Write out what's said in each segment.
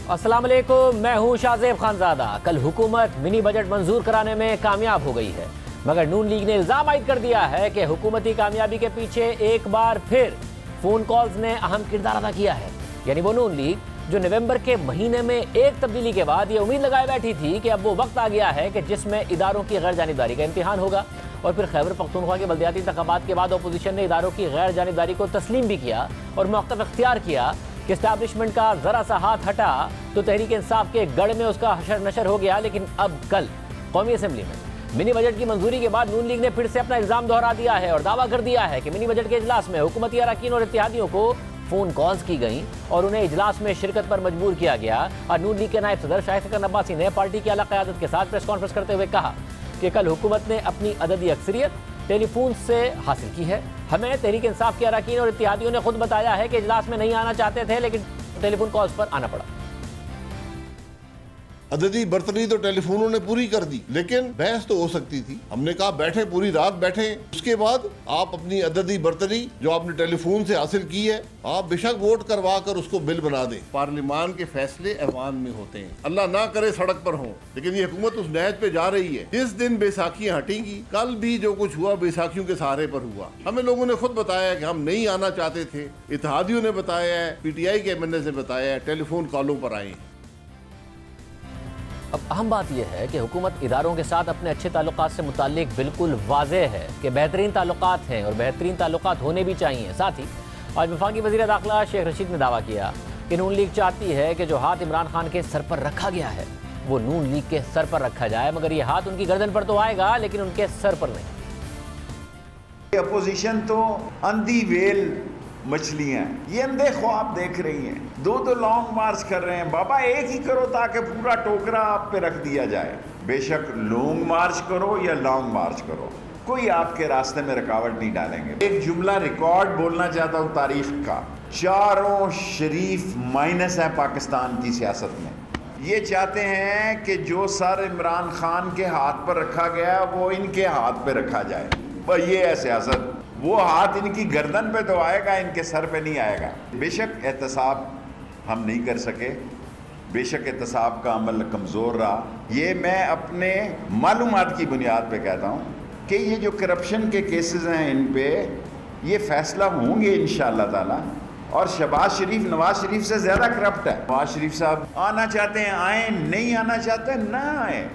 अस्सलाम वालेकुम, मैं हूं शाहजेब खानजादा। कल हुकूमत मिनी बजट मंजूर कराने में कामयाब हो गई है, मगर नून लीग ने इल्जाम आयद कर दिया है कि हुकूमती कामयाबी के पीछे एक बार फिर फोन कॉल्स ने अहम किरदार अदा किया है। यानी वो नून लीग जो नवंबर के महीने में एक तब्दीली के बाद ये उम्मीद लगाए बैठी थी कि अब वो वक्त आ गया है कि जिसमें इदारों की गैर जानिबदारी का इम्तिहान होगा। और फिर खैबर पख्तूनख्वा के बल्दियाती इंतखाबात के बाद अपोजिशन ने इदारों की गैर जानिबदारी को तस्लीम भी किया और मौक़िफ़ इख्तियार किया कि एस्टैब्लिशमेंट का ज़रा सा हाथ हटा तो तहरीक इंसाफ के गढ़ में उसका हशर नशर हो गया। लेकिन अब कल कौमी असम्बली में मिनी बजट की मंजूरी के बाद नून लीग ने फिर से अपना इल्ज़ाम दोहरा दिया है और दावा कर दिया है कि मिनी बजट के इजलास में हुकूमती अरकान और इत्तेहादियों को फ़ोन कॉल्स की गई और उन्हें इजलास में शिरकत पर मजबूर किया गया। और नून लीग के नायब सदर शाइस्तखा अब्बासी ने पार्टी की आला क़यादत के साथ प्रेस कॉन्फ्रेंस करते हुए कहा कि कल हुकूमत ने अपनी अददी अक्सरियत टेलीफोन से हासिल की है। हमें तहरीक इंसाफ के अरकान और इत्तेहादियों ने खुद बताया है कि इजलास में नहीं आना चाहते थे, लेकिन टेलीफोन कॉल्स पर आना पड़ा। अददी बर्तरी तो टेलीफोनों ने पूरी कर दी, लेकिन बहस तो हो सकती थी। हमने कहा बैठे, पूरी रात बैठे, उसके बाद आप अपनी अददी बर्तरी जो आपने टेलीफोन से हासिल की है, आप बेशक वोट करवा कर उसको बिल बना दें। पार्लियामान के फैसले ऐवान में होते हैं, अल्लाह ना करे सड़क पर हो, लेकिन ये हुकूमत उस नहज पे जा रही है। जिस दिन बैसाखियां हटेंगी, कल भी जो कुछ हुआ बैसाखियों के सहारे पर हुआ। हमें लोगों ने खुद बताया कि हम नहीं आना चाहते थे, इत्तेहादियों ने बताया है, PTI के MNA ने बताया है, टेलीफोन कॉलों पर आए। अब अहम बात यह है कि हुकूमत इदारों के साथ अपने अच्छे ताल्लुकात से मुताल्लिक बिल्कुल वाज़ेह है कि बेहतरीन ताल्लुकात हैं और बेहतरीन ताल्लुकात होने भी चाहिए। साथ ही आज वफाकी वज़ीर दाखिला शेख रशीद ने दावा किया कि नून लीग चाहती है कि जो हाथ इमरान खान के सर पर रखा गया है वो नून लीग के सर पर रखा जाए, मगर ये हाथ उनकी गर्दन पर तो आएगा लेकिन उनके सर पर नहीं। अपोजिशन तो अंधी वेल मछलियां, ये अंधे ख्वाब देख रही हैं। दो लॉन्ग मार्च कर रहे हैं। बाबा एक ही करो ताकि पूरा टोकरा आप पे रख दिया जाए। बेशक लॉन्ग मार्च करो या लॉन्ग मार्च करो, कोई आपके रास्ते में रुकावट नहीं डालेंगे। एक जुमला रिकॉर्ड बोलना चाहता हूँ तारीख का। चारों शरीफ माइनस है पाकिस्तान की सियासत में। ये चाहते हैं कि जो सर इमरान खान के हाथ पर रखा गया वो इनके हाथ पे रखा जाए। पर ये है सियासत, वो हाथ इनकी गर्दन पे तो आएगा, इनके सर पे नहीं आएगा। बेशक एहतसाब हम नहीं कर सके, बेशक एहतसाब का अमल कमज़ोर रहा। ये मैं अपने मालूमात की बुनियाद पे कहता हूँ कि ये जो करप्शन के केसेस हैं इन पे ये फैसला होंगे इंशाअल्लाह ताला। और शहबाज शरीफ नवाज शरीफ से ज़्यादा करप्ट है। नवाज शरीफ साहब आना चाहते हैं आए, नहीं आना चाहते ना आए।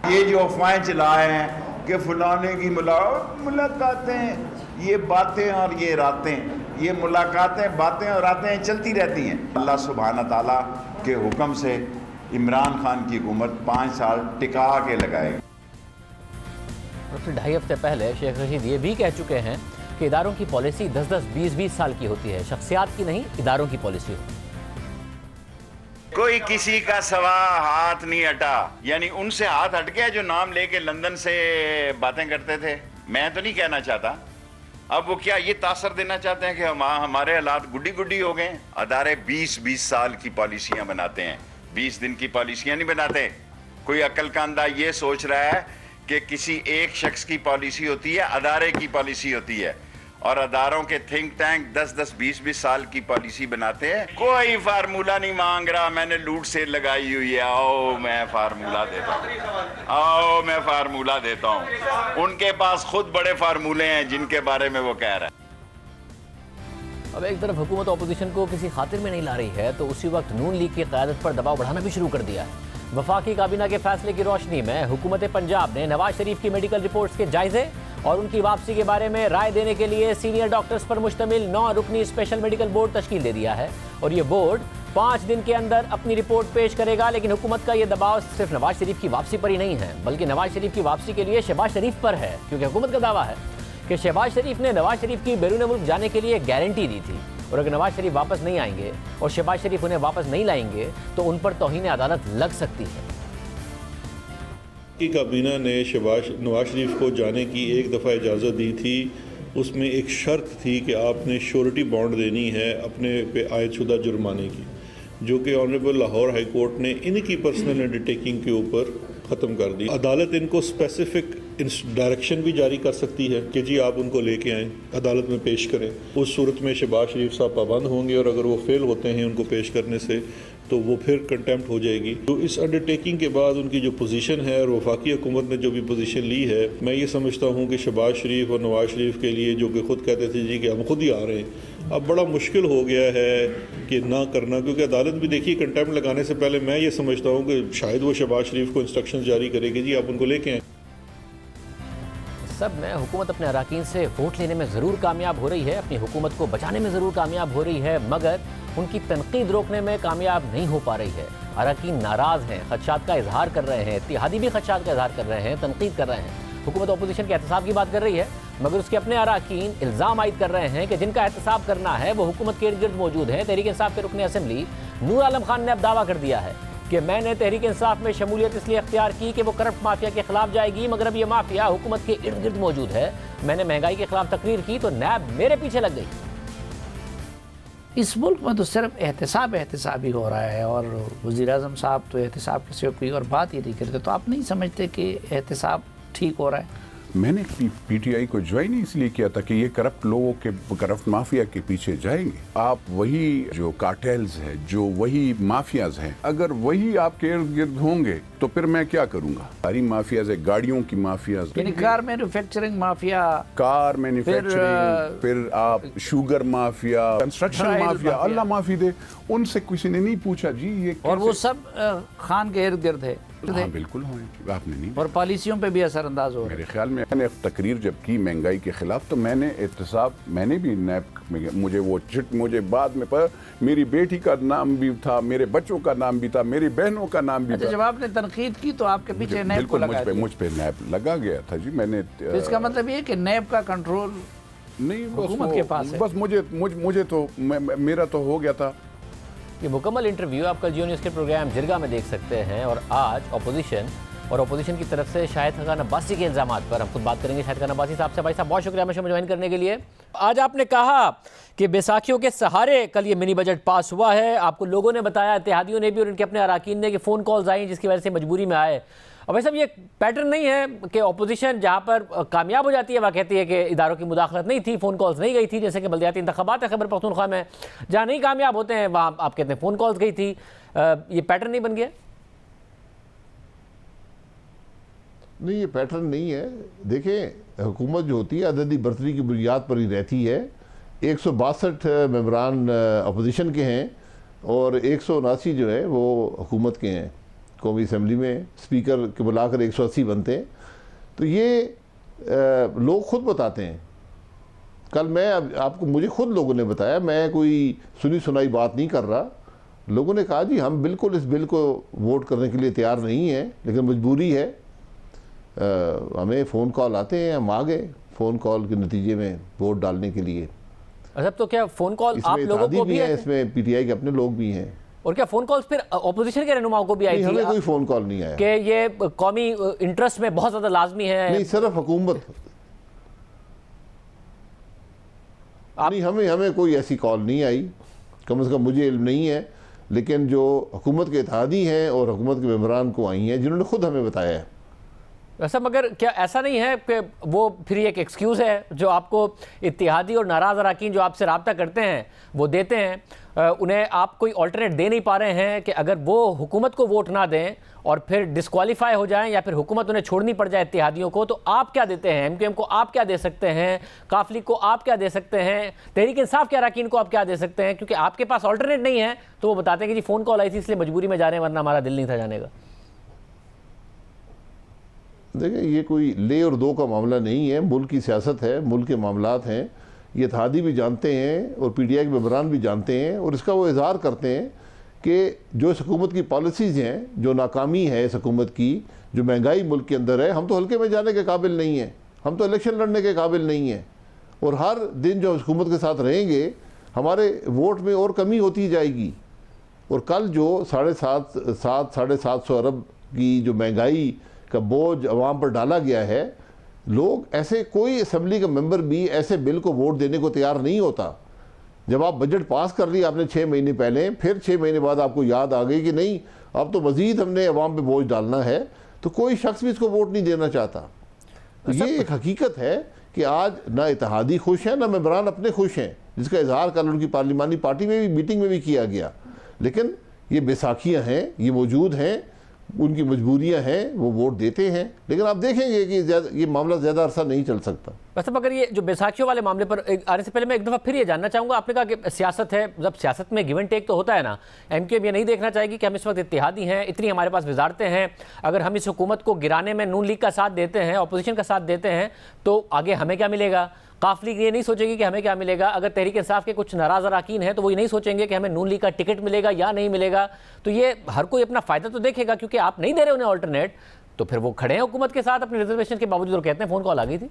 ये जो अफवाहें चलाए हैं कि फलाने की मुलाकातें, ये बातें और ये रातें, ये मुलाकातें, बातें और रातें चलती रहती हैं। अल्लाह सुब्हाना ताला के हुक्म से इमरान खान की हुकूमत 5 साल टिका के लगाएगी। और फिर 2.5 हफ्ते पहले शेख रशीद ये भी कह चुके हैं कि इदारों की पॉलिसी 10-10, 20-20 साल की होती है, शख्सियात की नहीं, इदारों की पॉलिसी होती है। कोई किसी का सवा हाथ नहीं हटा, यानी उनसे हाथ हट गया जो नाम लेके लंदन से बातें करते थे। मैं तो नहीं कहना चाहता। अब वो क्या ये तासर देना चाहते हैं कि हमारे हालात गुड्डी गुड्डी हो गए। अदारे 20-20 साल की पॉलिसियां बनाते हैं, 20 दिन की पॉलिसियां नहीं बनाते। कोई अक्लकांदा ये सोच रहा है कि किसी एक शख्स की पॉलिसी होती है, अदारे की पॉलिसी होती है, और अदारों के थिंक टैंक 10-10, 20-20 साल की पॉलिसी बनाते हैं। कोई फार्मूला नहीं मांग रहा, मैंने लूट सेल लगाई हुई है, आओ मैं फार्मूला देता हूँ, आओ मैं फार्मूला देता हूँ। उनके पास खुद बड़े फार्मूले हैं जिनके बारे में वो कह रहा है। अब एक तरफ हुकूमत अपोजिशन को किसी खातिर में नहीं ला रही है, तो उसी वक्त नून लीग की क़यादत पर दबाव बढ़ाना भी शुरू कर दिया है। वफाकी काबीना के फैसले की रोशनी में हुकूमत पंजाब ने नवाज शरीफ की मेडिकल रिपोर्ट्स के जायजे और उनकी वापसी के बारे में राय देने के लिए सीनियर डॉक्टर्स पर मुश्तमिल 9 रुकनी स्पेशल मेडिकल बोर्ड तश्कील दे दिया है। और ये बोर्ड 5 दिन के अंदर अपनी रिपोर्ट पेश करेगा। लेकिन हुकूमत का ये दबाव सिर्फ नवाज शरीफ की वापसी पर ही नहीं है, बल्कि नवाज शरीफ की वापसी के लिए शहबाज शरीफ पर है, क्योंकि हुकूमत का दावा है कि शहबाज शरीफ ने नवाज शरीफ की बैरून मुल्क जाने के लिए गारंटी दी थी, और अगर नवाज शरीफ वापस नहीं आएंगे और शहबाज शरीफ उन्हें वापस नहीं लाएंगे तो उन पर तौहीन अदालत लग सकती है। की काबीना ने नवाज शरीफ को जाने की एक दफ़ा इजाज़त दी थी। उसमें एक शर्त थी कि आपने श्योरिटी बॉन्ड देनी है अपने पे आयद शुदा जुर्माने की, जो कि ऑनरेबल लाहौर हाई कोर्ट ने इनकी पर्सनल अंडरटेकिंग के ऊपर ख़त्म कर दी। अदालत इनको स्पेसिफिक डायरेक्शन भी जारी कर सकती है कि जी आप उनको लेके आएँ, अदालत में पेश करें। उस सूरत में शहबाज शरीफ साहब पाबंद होंगे, और अगर वो फेल होते हैं उनको पेश करने से तो वो फिर कंटेम्प्ट हो जाएगी। तो इस अंडरटेकिंग के बाद उनकी जो पोजीशन है और वफाकी हुकूमत ने जो भी पोजीशन ली है, मैं ये समझता हूँ कि शहबाज शरीफ और नवाज शरीफ के लिए, जो कि खुद कहते थे जी कि हम खुद ही आ रहे हैं, अब बड़ा मुश्किल हो गया है कि ना करना, क्योंकि अदालत भी देखिए कंटेम्प्ट लगाने से पहले मैं ये समझता हूँ कि शायद वो शहबाज शरीफ को इंस्ट्रक्शन जारी करेगी, जी आप उनको लेके आएँ। सब में हुकूमत अपने अराकीन से वोट लेने में ज़रूर कामयाब हो रही है, अपनी हुकूमत को बचाने में ज़रूर कामयाब हो रही है, मगर उनकी तनकीद रोकने में कामयाब नहीं हो पा रही है। अराकीन नाराज़ हैं, खदशात का इजहार कर रहे हैं, इत्तेहादी भी खदशात का इजहार कर रहे हैं, तनकीद कर रहे हैं। हुकूमत अपोजिशन के एहतसाब की बात कर रही है, मगर उसके अपने अराकीन इल्ज़ाम आयद कर रहे हैं कि जिनका एहतसाब करना है वो हुकूमत के इर्द गिर्द मौजूद है। तहरीक इंसाफ के रुकन असम्बली नूर आलम खान ने अब दावा कर दिया है कि मैंने तहरीक इंसाफ में शमूलियत इसलिए अख्तियार की कि वो करप्ट माफिया के खिलाफ जाएगी, मगर अब ये माफिया हुकूमत के इर्द गिर्द मौजूद है। मैंने महंगाई के खिलाफ तकरीर की तो नैब मेरे पीछे लग गई। इस मुल्क में तो सिर्फ एहतसाब ही हो रहा है, और वज़ीर-ए-आज़म साहब तो एहतसाब की सिर्फ कोई और बात ही नहीं करते। तो आप नहीं समझते कि एहतसाब ठीक हो रहा है? मैंने पीटीआई को ज्वाइन इसलिए किया था कि ये करप्ट लोगों के, करप्ट माफिया के पीछे जाएंगे। आप वही जो कार्टेल्स है, जो वही माफियाज हैं, अगर वही आपके इर्द गिर्द होंगे तो फिर मैं क्या करूंगा? सारी माफियाज है, गाड़ियों की माफियाज, यानी car manufacturing mafia, car manufacturing, फिर आप शुगर माफिया, कंस्ट्रक्शन माफिया, अल्लाह माफी दे, उनसे किसी ने नहीं पूछा जी ये, और वो सब खान के इर्द गिर्द है। हाँ बिल्कुल होंगे, आपने नहीं, और पॉलिसियों पे भी असरअंदाज हो। मेरे ख्याल में मैंने तकरीर जब की महंगाई के खिलाफ, तो मैंने एहतसाब, मैंने भी नैब में, मुझे वो चिट, मुझे बाद में पर मेरी बेटी का नाम भी था, मेरे बच्चों का नाम भी था, मेरी बहनों का नाम भी था। जब आपने तनकीद की तो आपके पीछे नैब को लगा दिया। मुझ पे नैब लगा गया था जी। मैंने तो इसका मतलब ये कि नैब का कंट्रोल नहीं हुकूमत के पास है। बस मुझे तो मेरा तो हो गया था। ये मुकम्मल इंटरव्यू आप कल जियो न्यूज़ के प्रोग्राम जिरगा में देख सकते हैं। और आज अपोजिशन की तरफ से शाहिद खान अब्बासी के इल्ज़ामात पर हम खुद बात करेंगे शाहिद खान अब्बासी साहब से। भाई साहब बहुत शुक्रिया हमें ज्वाइन करने के लिए। आज आपने कहा कि बैसाखियों के सहारे कल ये मिनी बजट पास हुआ है, आपको लोगों ने बताया, इत्तेहादियों ने भी और उनके अपने अराकीन ने, कि फ़ोन कॉल्स आई जिसकी वजह से मजबूरी में आए। और भाई साहब ये पैटर्न नहीं है कि अपोजिशन जहाँ पर कामयाब हो जाती है वह कहती है कि इदारों की मुदाखलत नहीं थी, फ़ोन कॉल्स नहीं गई थी, जैसे कि बल्दियाती इंतखाबात है खैबर पख्तूनख्वा में, जहाँ नहीं कामयाब होते हैं वहाँ आप कहते हैं फ़ोन कॉल्स गई थी। ये पैटर्न नहीं बन गया? नहीं, ये पैटर्न नहीं है। देखें, हुकूमत जो होती है अददी बर्तरी की बुनियाद पर ही रहती है। 162 मेंबरान अपोजिशन के हैं और 179 जो है वो हुकूमत के हैं। कौमी असम्बली में स्पीकर के बुलाकर 180 बनते हैं। तो ये लोग खुद बताते हैं। कल मैं आपको, मुझे खुद लोगों ने बताया, मैं कोई सुनी सुनाई बात नहीं कर रहा। लोगों ने कहा जी हम बिल्कुल इस बिल को वोट करने के लिए तैयार नहीं हैं, लेकिन मजबूरी है, हमें फ़ोन कॉल आते हैं, हम आ गए फ़ोन कॉल के नतीजे में वोट डालने के लिए। अच्छा, तो क्या फ़ोन कॉल आप लोगों को भी है? इसमें पीटीआई के अपने लोग भी हैं। और क्या फ़ोन कॉल्स फिर अपोजिशन के रहनुमाओं को भी आई थी? हमें कोई फ़ोन कॉल नहीं आया कि ये कौमी इंटरेस्ट में बहुत ज़्यादा लाजमी है। नहीं, सिर्फ हुकूमत नहीं, हमें कोई ऐसी कॉल नहीं आई, कम से कम मुझे इल्म नहीं है। लेकिन जो हुकूमत के इत्तेहादी हैं और हुकूमत के मेंबरान को आई हैं, जिन्होंने खुद हमें बताया है। वैसा मगर क्या ऐसा नहीं है कि वो फिर एक एक्सक्यूज़ है जो आपको इत्तेहादी और नाराज़ अराकीन जो आपसे रब्ता करते हैं वो देते हैं, उन्हें आप कोई ऑल्टरनेट दे नहीं पा रहे हैं कि अगर वो हुकूमत को वोट ना दें और फिर डिस्क्वालीफाई हो जाएं या फिर हुकूमत उन्हें छोड़नी पड़ जाए इत्तेहादियों को, तो आप क्या देते हैं? एमक्यूएम को आप क्या दे सकते हैं? काफली को आप क्या दे सकते हैं? तहरीक इंसाफ के अराकीन को आप क्या दे सकते हैं? क्योंकि आपके पास ऑल्टरनेट नहीं है, तो वो बताते हैं कि जी फ़ोन कॉल आई थी इसलिए मजबूरी में जा रहे हैं, वरना हमारा दिल नहीं था जाने का। देखिए, ये कोई ले और दो का मामला नहीं है, मुल्क की सियासत है, मुल्क के मामलात हैं। ये इत्तेहादी भी जानते हैं और पीटीआई के मेंबरान भी जानते हैं, और इसका वो इजहार करते हैं कि जो इस हुकूमत की पॉलिसीज़ हैं, जो नाकामी है इस हुकूमत की, जो महंगाई मुल्क के अंदर है, हम तो हल्के में जाने के काबिल नहीं हैं, हम तो इलेक्शन लड़ने के काबिल नहीं हैं। और हर दिन जो हुकूमत के साथ रहेंगे हमारे वोट में और कमी होती जाएगी। और कल जो 750 अरब की जो महंगाई का बोझ अवाम पर डाला गया है, लोग ऐसे, कोई असम्बली का मेंबर भी ऐसे बिल को वोट देने को तैयार नहीं होता। जब आप बजट पास कर लिया आपने 6 महीने पहले, फिर 6 महीने बाद आपको याद आ गई कि नहीं अब तो मज़ीद हमने अवाम पे बोझ डालना है, तो कोई शख्स भी इसको वोट नहीं देना चाहता। तो ये एक हकीकत है कि आज ना इत्तेहादी खुश हैं ना मेंबरान अपने खुश हैं, जिसका इजहार कल उनकी पार्लिमानी पार्टी में भी मीटिंग में भी किया गया। लेकिन ये बैसाखियाँ हैं, ये मौजूद हैं, उनकी मजबूरियां हैं, वो वोट देते हैं, लेकिन आप देखेंगे कि ये मामला ज़्यादा अरसा नहीं चल सकता। वैसे मगर ये जो बैसाखियों वाले मामले पर आने से पहले मैं एक दफ़ा फिर ये जानना चाहूँगा, आपने कहा कि सियासत है, जब सियासत में गिव एंड टेक तो होता है ना, एमक्यूएम ये नहीं देखना चाहेगी कि हम इस वक्त इत्तेहादी हैं, इतनी हमारे पास वजारतें हैं, अगर हम इस हुकूमत को गिराने में नून लीग का साथ देते हैं, अपोजिशन का साथ देते हैं, तो आगे हमें क्या मिलेगा। काफ लीग ये नहीं सोचेगी कि हमें क्या मिलेगा। अगर तहरीक इंसाफ के कुछ नाराज अरकान हैं तो वो ये नहीं सोचेंगे कि हमें नून लीग का टिकट मिलेगा या नहीं मिलेगा। तो ये हर कोई अपना फ़ायदा तो देखेगा, क्योंकि आप नहीं दे रहे उन्हें ऑल्टरनेट, तो फिर वो खड़े हैं हुकूमत के साथ अपने रिजर्वेशन के बावजूद। और कहते हैं फ़ोन कॉल आ गई थी।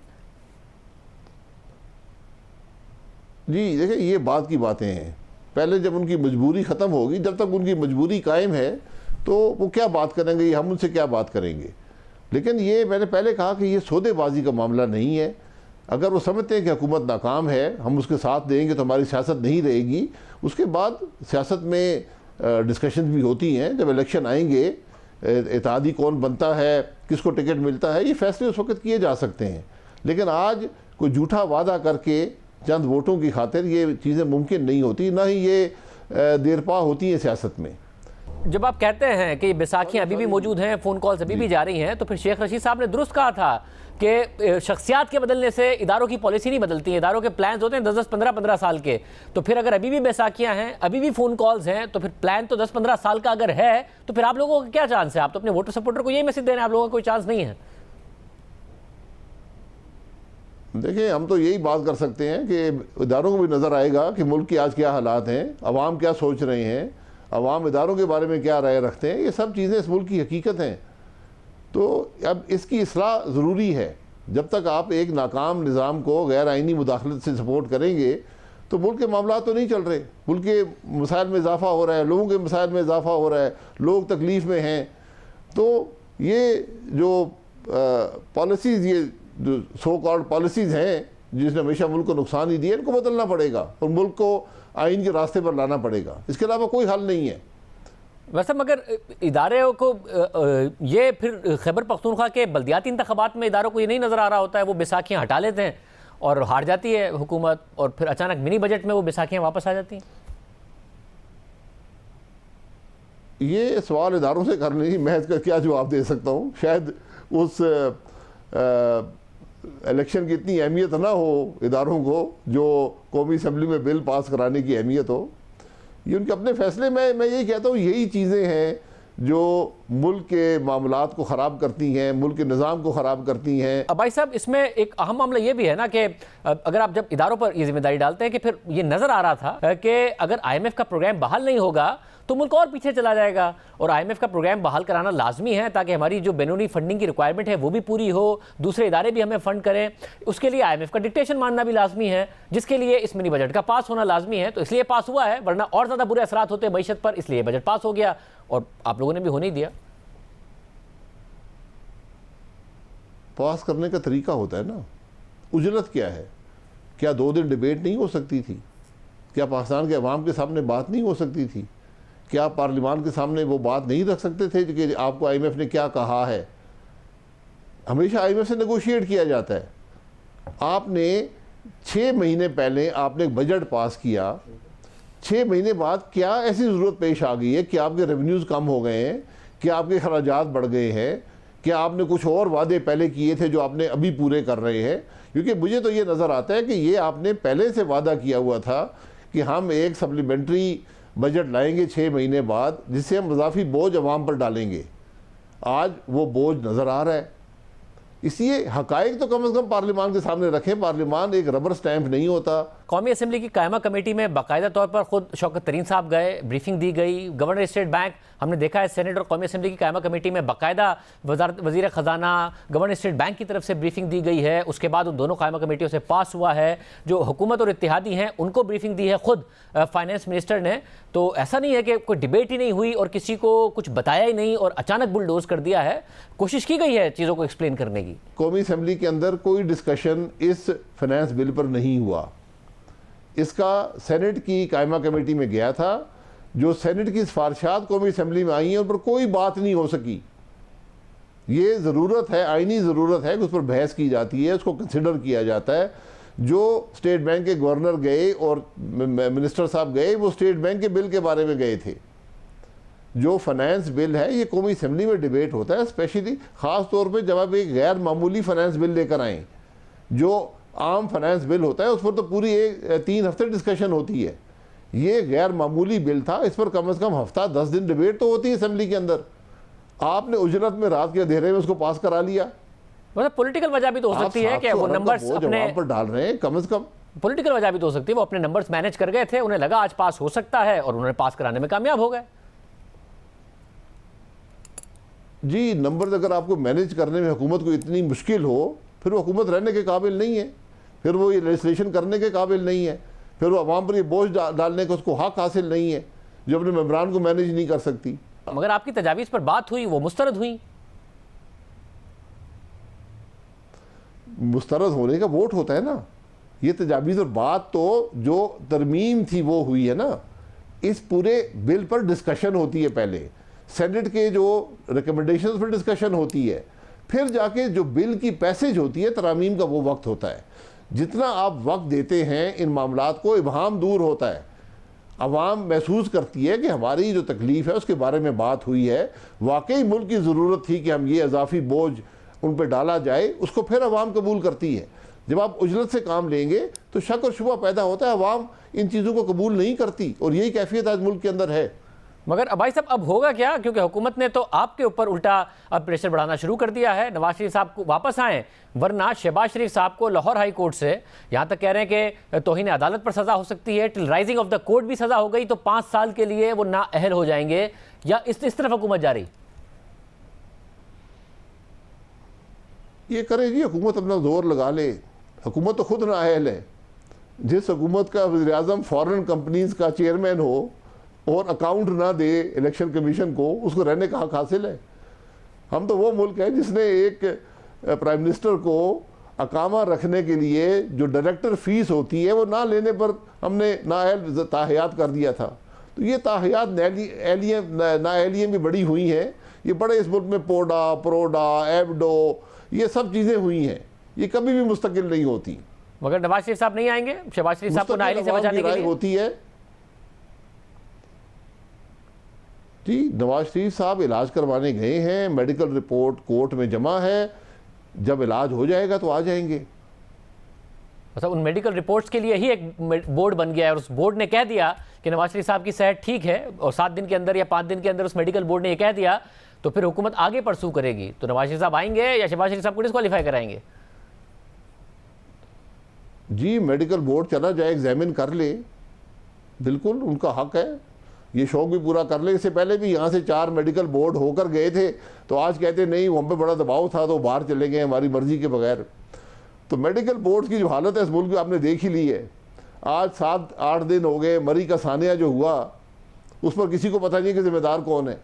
जी देखिए, ये बात की बातें हैं। पहले जब उनकी मजबूरी ख़त्म होगी, जब तक उनकी मजबूरी कायम है तो वो क्या बात करेंगे, हम उनसे क्या बात करेंगे। लेकिन ये मैंने पहले कहा कि ये सौदेबाजी का मामला नहीं है। अगर वो समझते हैं कि हुकूमत नाकाम है, हम उसके साथ देंगे तो हमारी सियासत नहीं रहेगी, उसके बाद सियासत में डिस्कशन भी होती हैं। जब इलेक्शन आएंगे, इत्तेहादी कौन बनता है, किसको टिकट मिलता है, ये फैसले उस वक्त किए जा सकते हैं। लेकिन आज कोई झूठा वादा करके चंद वोटों की खातिर ये चीज़ें मुमकिन नहीं होती, ना ही ये देरपा होती है सियासत में। जब आप कहते हैं कि बैसाखियाँ अभी भी मौजूद हैं, फ़ोन कॉल्स अभी भी जारी हैं, तो फिर शेख रशीद साहब ने दुरुस्त कहा था कि शख्सियात के बदलने से इदारों की पॉलिसी नहीं बदलती है, इदारों के प्लान्स होते हैं 10-10, 15-15 साल के। तो फिर अगर अभी भी बैसाखियाँ हैं, अभी भी फ़ोन कॉल्स हैं, तो फिर प्लान तो 10-15 साल का अगर है, तो फिर आप लोगों का क्या चांस है। आप तो अपने वोटर सपोर्टर को यही मैसेज दे रहे हैं, आप लोगों का कोई चांस नहीं है। देखिए, हम तो यही बात कर सकते हैं कि इदारों को भी नज़र आएगा कि मुल्क की आज क्या हालात हैं, अवाम क्या सोच रहे हैं, अवाम इदारों के बारे में क्या राय रखते हैं। ये सब चीज़ें इस मुल्क की हकीकत हैं। तो अब इसकी इस्लाह ज़रूरी है। जब तक आप एक नाकाम निज़ाम को गैर आइनी मुदाखलत से सपोर्ट करेंगे तो मुल्क के मामला तो नहीं चल रहे। मुल्क के मसाइल में इजाफा हो रहा है, लोगों के मसाइल में इजाफा हो रहा है, लोग तकलीफ़ में हैं। तो ये जो पॉलिसीज़, ये जो सो कॉल्ड पॉलिसीज़ हैं जिसने हमेशा मुल्क को नुकसान ही दिया, इनको बदलना पड़ेगा और मुल्क को आइन के रास्ते पर लाना पड़ेगा। इसके अलावा कोई हल नहीं है। वैसे मगर इदारे को ये फिर खैबर पख्तूनख्वा के बल्दियाती इंतखाबात में इदारों को ये नहीं नज़र आ रहा होता है, वो बैसाखियाँ हटा लेते हैं और हार जाती है हुकूमत, और फिर अचानक मिनी बजट में वो बैसाखियाँ वापस आ जाती हैं। ये सवाल इदारों से करने ही मैं इसका क्या जवाब दे सकता हूँ। शायद उस इलेक्शन की इतनी अहमियत ना हो इदारों को जो कौमी असम्बली में बिल पास कराने की अहमियत हो। ये उनके अपने फैसले में, मैं यही कहता हूँ, यही चीज़ें हैं जो मुल्क के मामलात को ख़राब करती हैं, मुल्क के निज़ाम को ख़राब करती हैं। अब भाई साहब, इसमें एक अहम मामला ये भी है ना कि अगर आप जब इदारों पर ये जिम्मेदारी डालते हैं कि फिर ये नज़र आ रहा था कि अगर IMF का प्रोग्राम बहाल नहीं होगा तो मुल्क और पीछे चला जाएगा, और IMF का प्रोग्राम बहाल कराना लाजमी है ताकि हमारी जो बैरूनी फंडिंग की रिक्वायरमेंट है वो भी पूरी हो, दूसरे इदारे भी हमें फ़ंड करें। उसके लिए IMF का डिक्टेशन मानना भी लाजमी है, जिसके लिए इस मिनी बजट का पास होना लाजमी है। तो इसलिए पास हुआ है, वरना और ज़्यादा बुरे असरात होते मईशत पर, इसलिए बजट पास हो गया और आप लोगों ने भी होने ही दिया। पास करने का तरीका होता है ना। उजलत क्या है? क्या 2 दिन डिबेट नहीं हो सकती थी? क्या पाकिस्तान के अवाम के सामने बात नहीं हो सकती थी? क्या पार्लियामान के सामने वो बात नहीं रख सकते थे कि आपको IMF ने क्या कहा है? हमेशा IMF से नेगोशिएट किया जाता है। आपने 6 महीने पहले आपने एक बजट पास किया, 6 महीने बाद क्या ऐसी ज़रूरत पेश आ गई है कि आपके रेवेन्यूज़ कम हो गए हैं, क्या आपके खराजात बढ़ गए हैं, क्या आपने कुछ और वादे पहले किए थे जो आपने अभी पूरे कर रहे हैं? क्योंकि मुझे तो ये नज़र आता है कि ये आपने पहले से वादा किया हुआ था कि हम एक सप्लीमेंट्री बजट लाएंगे 6 महीने बाद, जिससे हम इजाफी बोझ अवाम पर डालेंगे। आज वो बोझ नज़र आ रहा है। इसलिए हकाइक तो कम से कम पार्लियामान के सामने रखें। पार्लियामान एक रबर स्टैंप नहीं होता। कौमी असम्बली की कायमा कमेटी में बाकायदा तौर पर खुद शौकत तरीन साहब गए, ब्रीफिंग दी गई। गवर्नर स्टेट बैंक हमने देखा है, सेनेट और कौमी असम्बली की कायमा कमेटी में बाकायदा वज़ीर ख़जाना गवर्नर स्टेट बैंक की तरफ से ब्रीफिंग दी गई है। उसके बाद उन दोनों कायमा कमेटियों से पास हुआ है। जो हुकूमत और इत्तेहादी हैं उनको ब्रीफिंग दी है खुद फाइनेंस मिनिस्टर ने। तो ऐसा नहीं है कि कोई डिबेट ही नहीं हुई और किसी को कुछ बताया ही नहीं और अचानक बुलडोज कर दिया है। कोशिश की गई है चीज़ों को एक्सप्लेन करने की। कौमी असम्बली के अंदर कोई डिस्कशन इस फाइनेंस बिल पर नहीं हुआ। इसका सेनेट की कायमा कमेटी में गया था। जो सेनेट की सिफारिशात कौमी असम्बली में आई हैं उन पर कोई बात नहीं हो सकी। ये ज़रूरत है, आइनी ज़रूरत है कि उस पर बहस की जाती है, उसको कंसिडर किया जाता है। जो स्टेट बैंक के गवर्नर गए और मिनिस्टर साहब गए, वो स्टेट बैंक के बिल के बारे में गए थे। जो फाइनेंस बिल है ये कौमी असम्बली में डिबेट होता है, स्पेशली ख़ास तौर पे जब आप एक गैर मामूली फाइनेंस बिल लेकर आएँ। जो आम फाइनेंस बिल होता है उस पर तो पूरी 3 हफ्ते डिस्कशन होती है। ये गैर मामूली बिल था, इस पर कम से कम हफ्ता 10 दिन डिबेट तो होती है असम्बली के अंदर। आपने उजरत में रात के अंधेरे में उसको पास करा लिया। मतलब पॉलिटिकल वजह भी तो हो सकती है कि वो नंबर्स अपने पर डाल रहे हैं, कम से कम पॉलिटिकल वजह भी तो हो सकती है, वो अपने नंबर्स मैनेज कर गए थे, उन्हें लगा आज पास हो सकता है और उन्होंने पास कराने में कामयाब हो गए। जी, नंबर्स अगर आपको मैनेज करने में हुकूमत को इतनी मुश्किल हो, फिर वो हुकूमत रहने के काबिल नहीं है, फिर वो ये लेजिस्लेशन करने के काबिल नहीं है, फिर वो अवाम पर ये बोझ डालने का उसको हक हासिल नहीं है, जो अपने मेंबरान को मैनेज नहीं कर सकती। मगर आपकी तजावीज़ पर बात हुई, वो मुस्तरद हुई। मुस्तरद होने का वोट होता है ना, ये तजावीज़ और बात तो जो तरमीम थी वो हुई है ना। इस पूरे बिल पर डिस्कशन होती है, पहले सेनेट के जो रिकमेंडेशंस पर डिस्कशन होती है, फिर जाके जो बिल की पैसेज होती है तरामीम का, वो वक्त होता है। जितना आप वक्त देते हैं इन मामलात को, इबहाम दूर होता है। अवाम महसूस करती है कि हमारी जो तकलीफ़ है उसके बारे में बात हुई है, वाकई मुल्क की ज़रूरत थी कि हम ये इजाफी बोझ उन पर डाला जाए, उसको फिर अवाम कबूल करती है। जब आप उजरत से काम लेंगे तो शक और शुबा पैदा होता है, अवाम इन चीज़ों को कबूल नहीं करती, और यही कैफियत आज मुल्क के अंदर है। मगर भाई साहब अब होगा क्या, क्योंकि हुकूमत ने तो आपके ऊपर उल्टा अब प्रेशर बढ़ाना शुरू कर दिया है। नवाज शरीफ साहब को वापस आएँ, वरना शहबाज शरीफ साहब को लाहौर हाई कोर्ट से यहाँ तक कह रहे हैं कि तौहीन अदालत पर सज़ा हो सकती है, till rising of the court भी सज़ा हो गई तो 5 साल के लिए वो नाअहल हो जाएंगे, या इस तरफ हुकूमत जा रही? ये करे जी, हुकूमत अपना जोर लगा ले। हुकूमत तो खुद नाअहल है। जिस हुकूमत का वज़ीर आज़म फॉरेन कंपनीज का चेयरमैन हो और अकाउंट ना दे इलेक्शन कमीशन को, उसको रहने का हक हासिल है। हम तो वो मुल्क है जिसने एक प्राइम मिनिस्टर को अकामा रखने के लिए जो डायरेक्टर फीस होती है वो ना लेने पर हमने नाअहल ताहयात कर दिया था। तो ये ताहयात नाअहलियाँ भी बड़ी हुई हैं। ये बड़े इस मुल्क में पोडा, प्रोडा, एबडो, ये सब चीज़ें हुई हैं, ये कभी भी मुस्तकिल नहीं होती। मगर नवाज शरीफ साहब नहीं आएंगे शहबाज शरीफ साहब को नाअहली से बचाने के लिए? होती है जी, नवाज शरीफ साहब इलाज करवाने गए हैं, मेडिकल रिपोर्ट कोर्ट में जमा है, जब इलाज हो जाएगा तो आ जाएंगे। मतलब उन मेडिकल रिपोर्ट्स के लिए ही एक बोर्ड बन गया है और उस बोर्ड ने कह दिया कि नवाज शरीफ साहब की सेहत ठीक है, और 7 दिन के अंदर या 5 दिन के अंदर उस मेडिकल बोर्ड ने ये कह दिया तो फिर हुकूमत आगे परसू करेगी। तो नवाज शरीफ साहब आएंगे या शहबाज शरीफ साहब को डिस्क्वालीफाई कराएंगे? जी, मेडिकल बोर्ड चला जाए, एग्जामिन कर ले, बिल्कुल उनका हक है, ये शौक भी पूरा कर ले। इससे पहले भी यहाँ से 4 मेडिकल बोर्ड होकर गए थे, तो आज कहते नहीं हम पे बड़ा दबाव था तो बाहर चले गए हमारी मर्जी के बगैर। तो मेडिकल बोर्ड की जो हालत है इस मुल्क की आपने देख ही ली है। आज 7-8 दिन हो गए, मरी का सानिया जो हुआ उस पर किसी को पता नहीं कि जिम्मेदार कौन है।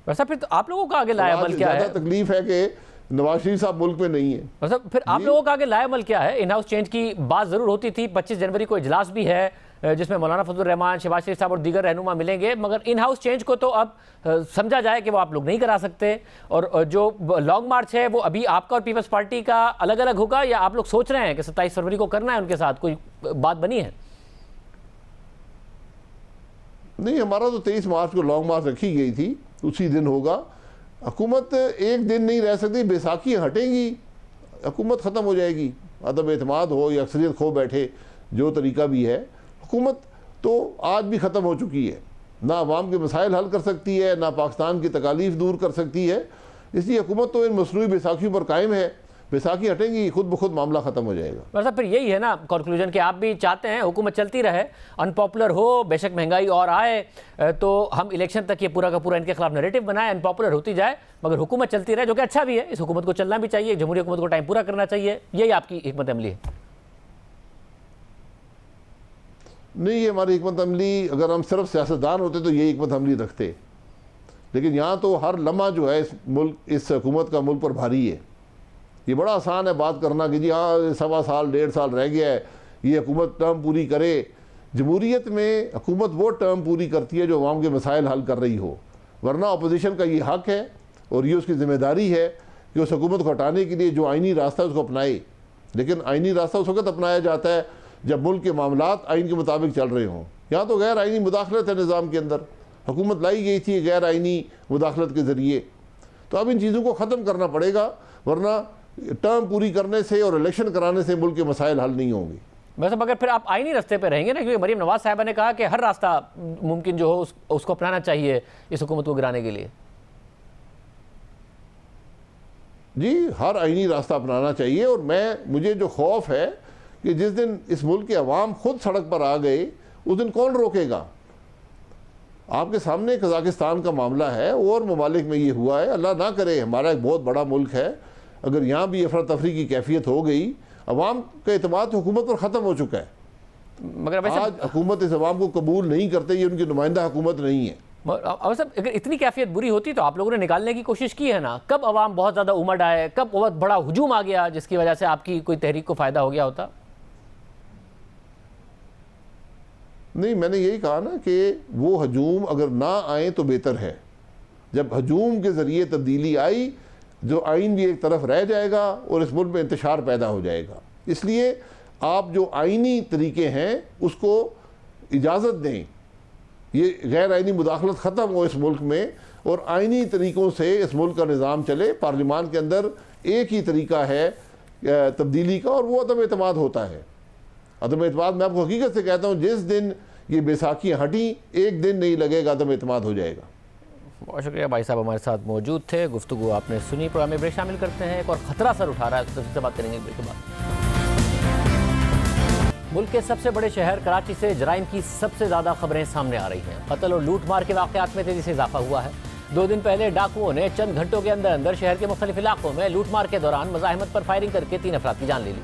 वैसा फिर तो आप लोगों का आगे लायामल क्या है? तकलीफ है कि नवाज शरीफ साहब मुल्क में नहीं है। मतलब फिर आप लोगों का आगे लायामल क्या है? इन हाउस चेंज की बात जरूर होती थी, 25 जनवरी को इजलास भी है जिसमें मौलाना फजलुर रहमान, शहबाज शरीफ साहब और दीगर रहनुमा मिलेंगे, मगर इन हाउस चेंज को तो अब समझा जाए कि वो आप लोग नहीं करा सकते। और जो लॉन्ग मार्च है वो अभी आपका और पीपल्स पार्टी का अलग अलग होगा, या आप लोग सोच रहे हैं कि 27 फरवरी को करना है उनके साथ? कोई बात बनी है? नहीं, हमारा तो 23 मार्च को लॉन्ग मार्च रखी गई थी, उसी दिन होगा। हुकूमत एक दिन नहीं रह सकती, बैसाखी हटेंगी हुकूमत ख़त्म हो जाएगी, अदब एतमाद हो या अक्सरियत खो बैठे, जो तरीका भी है। हुकूमत तो आज भी ख़त्म हो चुकी है, ना अवाम के मसाइल हल कर सकती है, ना पाकिस्तान की तकालीफ दूर कर सकती है। इसलिए हुकूमत तो इन मसनूई बैसाखियों पर कायम है। बैसाखी हटेंगी, खुद ब खुद मामला ख़त्म हो जाएगा। मतलब फिर यही है ना कंक्लूजन कि आप भी चाहते हैं हुकूमत चलती रहे, अनपॉपुलर हो, बेशक महंगाई और आए तो हम इलेक्शन तक ये पूरा का पूरा इनके खिलाफ नैरेटिव बनाए, अनपॉपुलर होती जाए मगर हुकूमत चलती रहे, जो कि अच्छा भी है। इस हुकूमत को चलना भी चाहिए, जमहूरी हुकूमत को टाइम पूरा करना चाहिए, यही आपकी हिकमत अमली है? नहीं, ये हमारी हिकमत अमली, अगर हम सिर्फ सियासतदान होते तो ये हिकमत अमली रखते, लेकिन यहाँ तो हर लम्हा जो है इस हुकूमत का मुल्क पर भारी है। ये बड़ा आसान है बात करना कि जी हाँ 1.25 साल 1.5 साल रह गया है, ये हुकूमत टर्म पूरी करे। जमहूरियत में हुकूमत वो टर्म पूरी करती है जो अवाम के मसाइल हल कर रही हो, वरना अपोजिशन का ये हक है और ये उसकी ज़िम्मेदारी है कि उस हुकूमत को हटाने के लिए जो आइनी रास्ता है उसको अपनाए। लेकिन आइनी रास्ता उस वक्त अपनाया जाता है जब मुल्क के मामलात आइन के मुताबिक चल रहे हों। यहाँ तो गैर आइनी मुदाखलत है निज़ाम के अंदर। हुकूमत लाई गई थी गैर आइनी मुदाखलत के ज़रिए। तो अब इन चीज़ों को ख़त्म करना पड़ेगा, वरना टर्म पूरी करने से और इलेक्शन कराने से मुल्क के मसाइल हल नहीं होंगे। वैसे मगर फिर आप आईनी रास्ते पे रहेंगे ना, क्योंकि मरीम नवाज साहिबा ने कहा कि हर रास्ता मुमकिन जो हो उसको अपनाना चाहिए इस हुकूमत को गिराने के लिए। जी, हर आईनी रास्ता अपनाना चाहिए। और मुझे जो खौफ है कि जिस दिन इस मुल्क के अवाम खुद सड़क पर आ गए उस दिन कौन रोकेगा। आपके सामने कजाकिस्तान का मामला है और ममालिक में ये हुआ है। अल्लाह ना करे, हमारा एक बहुत बड़ा मुल्क है, अगर यहाँ भी अफरा तफरी की कैफियत हो गई, अवाम का एतमाद हुकूमत पर ख़त्म हो चुका है। मगर वैसे आज हुकूमत इस अवाम को कबूल नहीं करते, ये उनकी नुमाइंदा हुकूमत नहीं है। अगर इतनी कैफियत बुरी होती तो आप लोगों ने निकालने की कोशिश की है ना। कब अवाम बहुत ज़्यादा उमड़ आए, कब बहुत बड़ा हुजूम आ गया जिसकी वजह से आपकी कोई तहरीक को फ़ायदा हो गया होता? नहीं, मैंने यही कहा ना कि वो हजूम अगर ना आए तो बेहतर है। जब हजूम के ज़रिए तब्दीली आई, जो आइन भी एक तरफ रह जाएगा और इस मुल्क में इंतशार पैदा हो जाएगा। इसलिए आप जो आइनी तरीके हैं उसको इजाज़त दें, ये गैर आइनी मुदाखलत ख़त्म हो इस मुल्क में और आइनी तरीक़ों से इस मुल्क का निज़ाम चले। पार्लिमान के अंदर एक ही तरीका है तब्दीली का और वो अदम एतमाद होता है। अदम एतमाद, मैं आपको हकीकत से कहता हूँ, जिस दिन ये बैसाखियाँ हटी एक दिन नहीं लगेगा, अदम एतमाद हो जाएगा। बहुत शुक्रिया भाई साहब, हमारे साथ मौजूद थे, गुफ्तगू आपने सुनी। प्रोग्राम में ब्रेक शामिल करते हैं। एक और ख़तरा सर उठा रहा है, तो से बात करेंगे ब्रेक के बाद। मुल्क के सबसे बड़े शहर कराची से जराइम की सबसे ज़्यादा खबरें सामने आ रही हैं। कत्ल और लूट मार के वाक़यात में तेज़ी से इजाफा हुआ है। 2 दिन पहले डाकुओं ने चंद घंटों के अंदर अंदर शहर के मुख्तलिफ इलाकों में लूट मार के दौरान मज़ाहमत पर फायरिंग करके 3 अफराद की जान ले ली।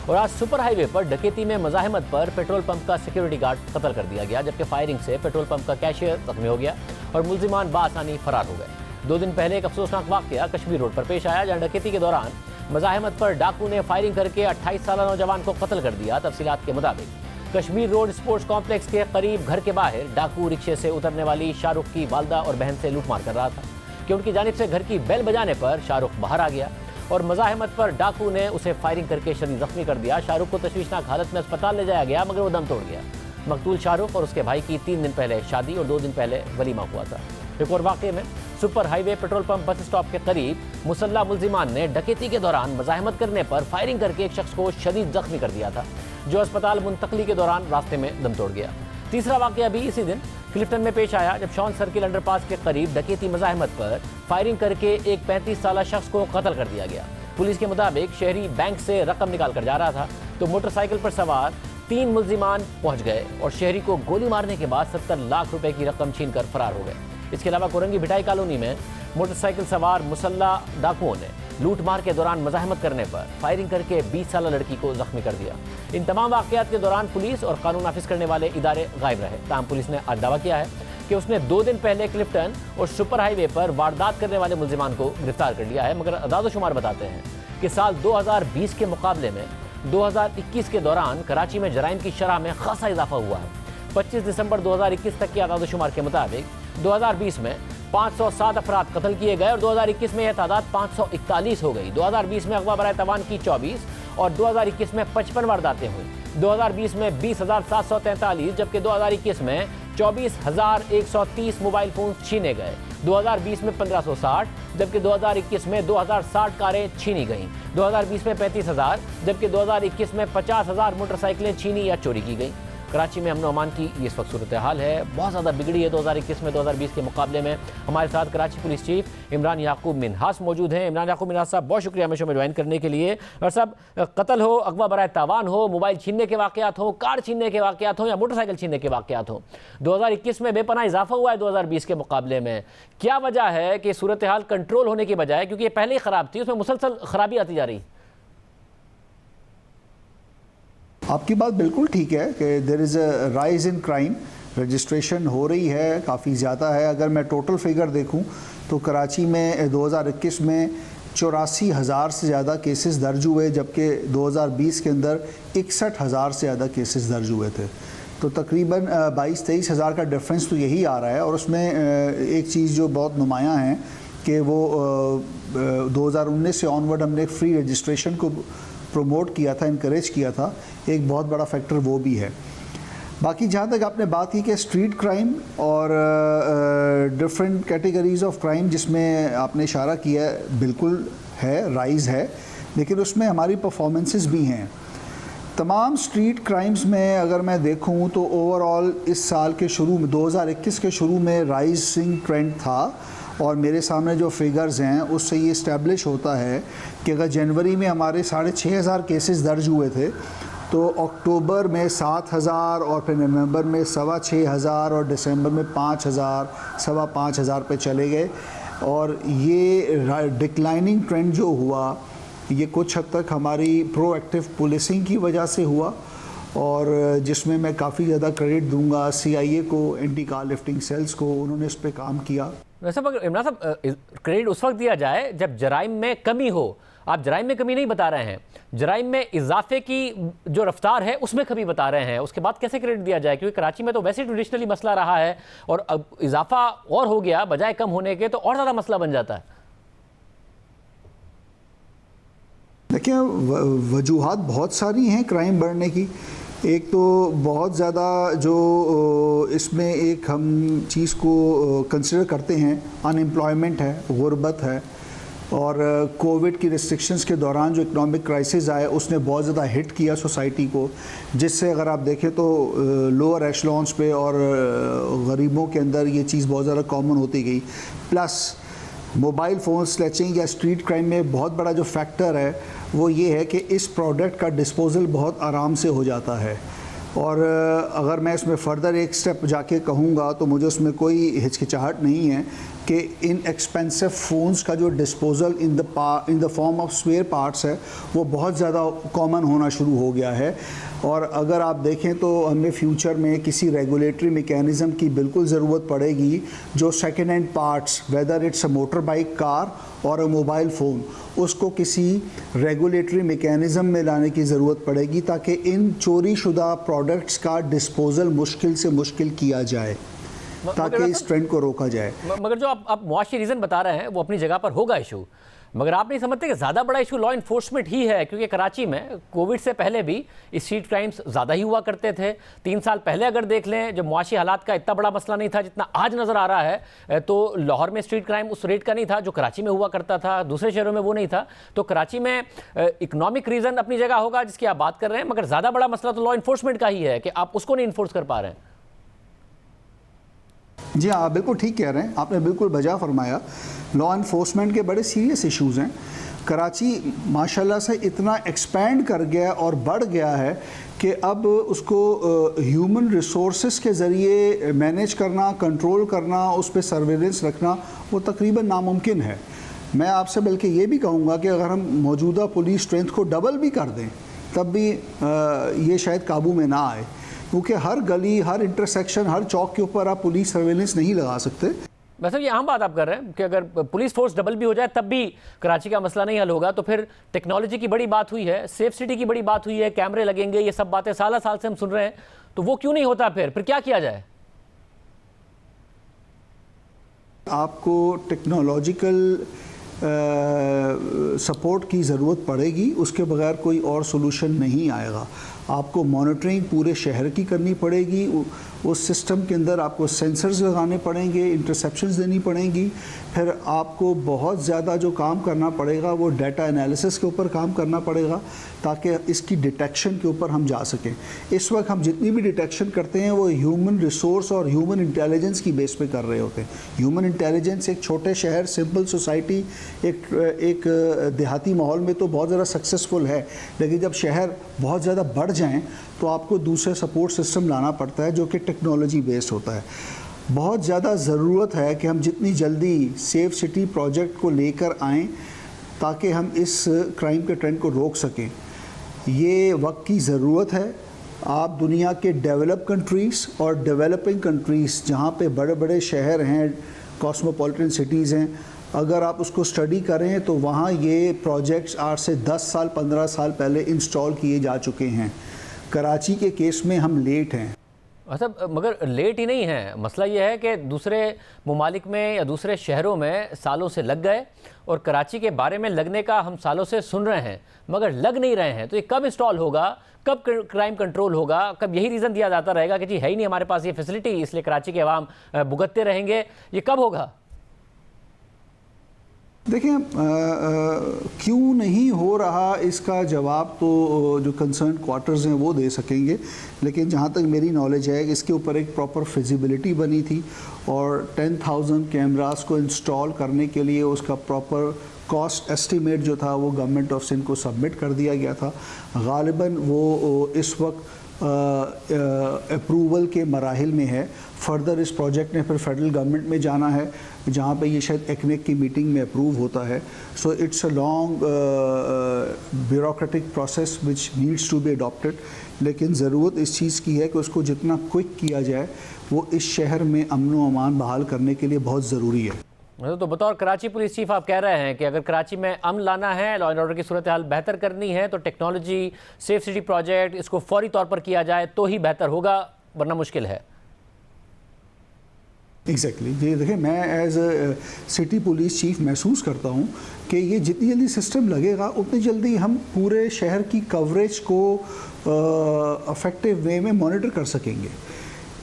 और आज सुपर हाईवे पर डकैती में मज़ाहमत पर पेट्रोल पंप का सिक्योरिटी गार्ड कत्ल कर दिया गया, जबकि फायरिंग से पेट्रोल पंप का कैशियर जख्मी हो गया और मुल्जिमान बासानी फरार हो गए। 2 दिन पहले एक अफसोसनाक वाक़या कश्मीर रोड पर पेश आया, जहाँ डकैती के दौरान मज़ाहमत पर डाकू ने फायरिंग करके 28 साल नौजवान को कत्ल कर दिया। तफसीलात के मुताबिक कश्मीर रोड स्पोर्ट्स कॉम्प्लेक्स के करीब घर के बाहर डाकू रिक्शे से उतरने वाली शाहरुख की वालदा और बहन से लूटमार कर रहा था कि उनकी जानिब से घर की बेल बजाने पर शाहरुख बाहर आ गया और मज़ाहमत पर डाकू ने उसे फायरिंग करके शदीद जख्मी कर दिया। शाहरुख को तशवीशनाक हालत में अस्पताल ले जाया गया, मगर वो दम तोड़ गया। मकतूल शाहरुख और उसके भाई की 3 दिन पहले शादी और 2 दिन पहले वलीमा हुआ था। एक और वाक़े में super highway petrol pump bus stop के करीब मुसल्ला मुल्जिमान ने डकैती के दौरान मज़ाहमत करने पर फायरिंग करके एक शख्स को शदीद जख्मी कर दिया था, जो अस्पताल मुंतकली के दौरान रास्ते में दम तोड़ गया। तीसरा वाक़या भी इसी दिन क्लिफ्टन में पेश आया, जब शॉन सर्किल अंडरपास के करीब डकैती मज़ाहमत पर फायरिंग करके एक 35 साल शख्स को कत्ल कर दिया गया। पुलिस के मुताबिक शहरी बैंक से रकम निकाल कर जा रहा था तो मोटरसाइकिल पर सवार 3 मुल्जिमान पहुंच गए और शहरी को गोली मारने के बाद 70 लाख रुपए की रकम छीन कर फरार हो गए। इसके अलावा कोरंगी भिटाई कॉलोनी में मोटरसाइकिल सवार मुसल्ला डाकुओं ने लूट मार के दौरान मज़ाहमत करने पर फायरिंग करके 20 साल लड़की को जख्मी कर दिया। इन तमाम वाक़यात के दौरान पुलिस और कानून नाफिज करने वाले इदारे गायब रहे। ताहम पुलिस ने आज दावा किया है कि उसने 2 दिन पहले क्लिफ्टन और सुपर हाईवे पर वारदात करने वाले मुल्जिमान को गिरफ्तार कर लिया है। मगर अदाद-ओ-शुमार बताते हैं कि साल 2020 के मुकाबले में 2021 के दौरान कराची में जराइम की शरह में खासा इजाफा हुआ है। 25 दिसंबर 2021 तक के अदाद-ओ-शुमार के मुताबिक 2020 में 507 अफराद कत्ल किए गए और 2021 में यह तादाद 541 हो गई। 2020 में अगवा बराए तवान की 24 और 2021 में 55 वारदातें हुई। 2020 में 20,743 जबकि 2021 में 24,130 मोबाइल फोन छीने गए। 2020 में 1560 जबकि 2021 में 2060 कारें छीनी गईं। 2020 में 35,000 जबकि 2021 में 50,000 मोटरसाइकिलें छीनी या चोरी की गईं। कराची में अमन और अमान की ये इस वक्त सूरत हाल है, बहुत ज़्यादा बिगड़ी है 2021 में 2020 के मुकाबले में। हमारे साथ कराची पुलिस चीफ इमरान याकूब मिन्हास मौजूद हैं। इमरान याकूब मिन्हास साहब, बहुत शुक्रिया हमें शो में ज्वाइन करने के लिए। और साहब, कत्ल हो, अगवा बराए तावान हो, मोबाइल छीनने के वाक़यात हो, कार छीनने के वाक़यात हो या मोटरसाइकिल छीनने के वाक़यात हो, 2021 में बेपनाह इजाफा हुआ है 2020 के मुकाबले में। क्या वजह है कि सूरत हाल कंट्रोल होने की बजाय, क्योंकि ये पहले ही ख़राब थी, उसमें मुसलसल ख़राबी आती जा रही? आपकी बात बिल्कुल ठीक है कि there is a rise in crime, registration हो रही है, काफ़ी ज़्यादा है। अगर मैं टोटल फिगर देखूं तो कराची में 2021 में 84,000 से ज़्यादा केसेस दर्ज हुए, जबकि 2020 के अंदर 61,000 से ज़्यादा केसेस दर्ज हुए थे। तो तकरीबन 22-23 हज़ार का डिफरेंस तो यही आ रहा है। और उसमें एक चीज़ जो बहुत नुमायाँ है कि वो 2019 से ऑनवर्ड हमने फ्री रजिस्ट्रेशन को प्रमोट किया था, इनकरेज किया था, एक बहुत बड़ा फैक्टर वो भी है। बाकी जहाँ तक आपने बात की कि स्ट्रीट क्राइम और डिफरेंट कैटेगरीज ऑफ क्राइम जिसमें आपने इशारा किया है, बिल्कुल है, राइज़ है, लेकिन उसमें हमारी परफॉर्मेंसेस भी हैं। तमाम स्ट्रीट क्राइम्स में अगर मैं देखूं तो ओवरऑल इस साल के शुरू में 2021 के शुरू में राइजिंग ट्रेंड था, और मेरे सामने जो फिगर्स हैं उससे ये इस्टेब्लिश होता है कि अगर जनवरी में हमारे 6,500 केसेस दर्ज हुए थे तो अक्टूबर में 7,000 और फिर नवंबर में 6,500 और दिसंबर में 5,000 5,500 पे चले गए। और ये डिक्लाइनिंग ट्रेंड जो हुआ ये कुछ हद तक हमारी प्रोएक्टिव पुलिसिंग की वजह से हुआ, और जिसमें मैं काफ़ी ज़्यादा क्रेडिट दूंगा CIA को, एंटी कार लिफ्टिंग सेल्स को, उन्होंने इस पर काम किया। वैसे अगर इमरान साहब क्रेडिट उस वक्त दिया जाए जब जराइम में कमी हो, आप जराइम में कमी नहीं बता रहे हैं, जराइम में इजाफे की जो रफ्तार है उसमें कमी बता रहे हैं, उसके बाद कैसे क्रेडिट दिया जाए? क्योंकि कराची में तो वैसे ट्रेडिशनली मसला रहा है और अब इजाफा और हो गया बजाय कम होने के, तो और ज़्यादा मसला बन जाता है। देखिए, वजूहात बहुत सारी हैं क्राइम बढ़ने की। एक तो बहुत ज़्यादा जो इसमें एक हम चीज़ को कंसिडर करते हैं, अनएम्प्लॉयमेंट है, गुर्बत है, और कोविड की रिस्ट्रिक्शंस के दौरान जो इकोनॉमिक क्राइसिस आए उसने बहुत ज़्यादा हिट किया सोसाइटी को, जिससे अगर आप देखें तो लोअर एशलॉन्स पे और गरीबों के अंदर ये चीज़ बहुत ज़्यादा कॉमन होती गई। प्लस मोबाइल फ़ोन स्नैचिंग या स्ट्रीट क्राइम में बहुत बड़ा जो फैक्टर है वो ये है कि इस प्रोडक्ट का डिस्पोज़ल बहुत आराम से हो जाता है। और अगर मैं इसमें फ़र्दर एक स्टेप जाके कहूँगा तो मुझे उसमें कोई हिचकिचाहट नहीं है कि इन एक्सपेंसिव फ़ोन्स का जो disposal in the form of spare parts है वो बहुत ज़्यादा कॉमन होना शुरू हो गया है। और अगर आप देखें तो हमें फ्यूचर में किसी रेगुलेटरी मेकैनिज़म की बिल्कुल ज़रूरत पड़ेगी जो second hand parts, whether it's a motor bike, car और अ मोबाइल फ़ोन, उसको किसी रेगुलेटरी मेकैनिज़म में लाने की ज़रूरत पड़ेगी ताकि इन चोरी शुदा प्रोडक्ट्स का डिस्पोज़ल मुश्किल से मुश्किल किया जाए, ताकि इस ट्रेंड को रोका जाए। मगर जो आप मुआशी रीज़न बता रहे हैं वो अपनी जगह पर होगा इशू, मगर आप नहीं समझते कि ज़्यादा बड़ा इशू लॉ इन्फोर्समेंट ही है? क्योंकि कराची में कोविड से पहले भी स्ट्रीट क्राइम्स ज़्यादा ही हुआ करते थे। 3 साल पहले अगर देख लें, जब मुआशी हालात का इतना बड़ा मसला नहीं था जितना आज नज़र आ रहा है, तो लाहौर में स्ट्रीट क्राइम उस रेट का नहीं था जो कराची में हुआ करता था, दूसरे शहरों में वो नहीं था। तो कराची में इकनॉमिक रीज़न अपनी जगह होगा जिसकी आप बात कर रहे हैं, मगर ज़्यादा बड़ा मसला तो लॉ इन्फोर्समेंट का ही है कि आप उसको नहीं इन्फोर्स कर पा रहे हैं। जी हाँ, आप बिल्कुल ठीक कह रहे हैं, आपने बिल्कुल बजा फरमाया। लॉ इन्फोर्समेंट के बड़े सीरियस इश्यूज़ हैं। कराची माशाल्लाह से इतना एक्सपैंड कर गया और बढ़ गया है कि अब उसको ह्यूमन रिसोर्सेज के ज़रिए मैनेज करना, कंट्रोल करना, उस पर सर्वेलेंस रखना वो तकरीबन नामुमकिन है। मैं आपसे बल्कि ये भी कहूँगा कि अगर हम मौजूदा पुलिस स्ट्रेंथ को डबल भी कर दें तब भी ये शायद काबू में ना आए, क्योंकि हर गली, हर इंटरसेक्शन, हर चौक के ऊपर आप पुलिस सर्वेलेंस नहीं लगा सकते। वैसे ये अहम बात आप कर रहे हैं कि अगर पुलिस फोर्स डबल भी हो जाए तब भी कराची का मसला नहीं हल होगा। तो फिर टेक्नोलॉजी की बड़ी बात हुई है, सेफ सिटी की बड़ी बात हुई है, कैमरे लगेंगे, ये सब बातें साल से हम सुन रहे हैं, तो वो क्यों नहीं होता? फिर क्या किया जाए? आपको टेक्नोलॉजिकल सपोर्ट की ज़रूरत पड़ेगी, उसके बगैर कोई और सोल्यूशन नहीं आएगा। आपको मॉनिटरिंग पूरे शहर की करनी पड़ेगी, उस सिस्टम के अंदर आपको सेंसर्स लगाने पड़ेंगे, इंटरसेप्शंस देनी पड़ेंगी, फिर आपको बहुत ज़्यादा जो काम करना पड़ेगा वो डाटा एनालिसिस के ऊपर काम करना पड़ेगा ताकि इसकी डिटेक्शन के ऊपर हम जा सकें। इस वक्त हम जितनी भी डिटेक्शन करते हैं वो ह्यूमन रिसोर्स और ह्यूमन इंटेलिजेंस की बेस पे कर रहे होते हैं। ह्यूमन इंटेलिजेंस एक छोटे शहर, सिंपल सोसाइटी, एक देहाती माहौल में तो बहुत ज़्यादा सक्सेसफुल है, लेकिन जब शहर बहुत ज़्यादा बढ़ जाएं तो आपको दूसरे सपोर्ट सिस्टम लाना पड़ता है जो कि टेक्नोलॉजी बेस्ड होता है। बहुत ज़्यादा ज़रूरत है कि हम जितनी जल्दी सेफ सिटी प्रोजेक्ट को लेकर आएँ ताकि हम इस क्राइम के ट्रेंड को रोक सकें। ये वक्त की ज़रूरत है। आप दुनिया के डेवलप कंट्रीज़ और डेवलपिंग कंट्रीज़ जहाँ पे बड़े बड़े शहर हैं, कॉस्मोपॉलिटन सिटीज़ हैं, अगर आप उसको स्टडी करें तो वहाँ ये प्रोजेक्ट्स आज से 10 साल 15 साल पहले इंस्टॉल किए जा चुके हैं। कराची के केस में हम लेट हैं। अच्छा, मगर लेट ही नहीं है, मसला ये है कि दूसरे ममालिक में या दूसरे शहरों में सालों से लग गए और कराची के बारे में लगने का हम सालों से सुन रहे हैं मगर लग नहीं रहे हैं। तो ये कब इंस्टॉल होगा, कब क्राइम कंट्रोल होगा, कब यही रीज़न दिया जाता रहेगा कि जी है ही नहीं हमारे पास ये फैसिलिटी, इसलिए कराची के अवाम भुगतते रहेंगे, ये कब होगा? देखिए, क्यों नहीं हो रहा इसका जवाब तो जो कंसर्न क्वार्टर्स हैं वो दे सकेंगे, लेकिन जहाँ तक मेरी नॉलेज है इसके ऊपर एक प्रॉपर फिजिबिलिटी बनी थी और 10,000 कैमरास को इंस्टॉल करने के लिए उसका प्रॉपर कॉस्ट एस्टीमेट जो था वो गवर्नमेंट ऑफ सिंध को सबमिट कर दिया गया था। गालिबन वो इस वक्त अप्रूवल के मराहिल में है। फर्दर इस प्रोजेक्ट ने फिर फेडरल गवर्नमेंट में जाना है जहाँ पे ये शायद एक्नेक की मीटिंग में अप्रूव होता है। So it's a long bureaucratic process which needs to be adopted, लेकिन ज़रूरत इस चीज़ की है कि उसको जितना क्विक किया जाए वो इस शहर में अमन व अमान बहाल करने के लिए बहुत ज़रूरी है। तो बतौर कराची पुलिस चीफ आप कह रहे हैं कि अगर कराची में अमन लाना है, लॉ एंड ऑर्डर की सूरत हाल बेहतर करनी है तो टेक्नोलॉजी, सेफ सिटी प्रोजेक्ट, इसको फौरी तौर पर किया जाए तो ही बेहतर होगा, वरना मुश्किल है। एग्जैक्टली ये देखिए, मैं as a city police chief महसूस करता हूँ कि ये जितनी जल्दी सिस्टम लगेगा उतनी जल्दी हम पूरे शहर की कवरेज को अफेक्टिव वे में मॉनिटर कर सकेंगे।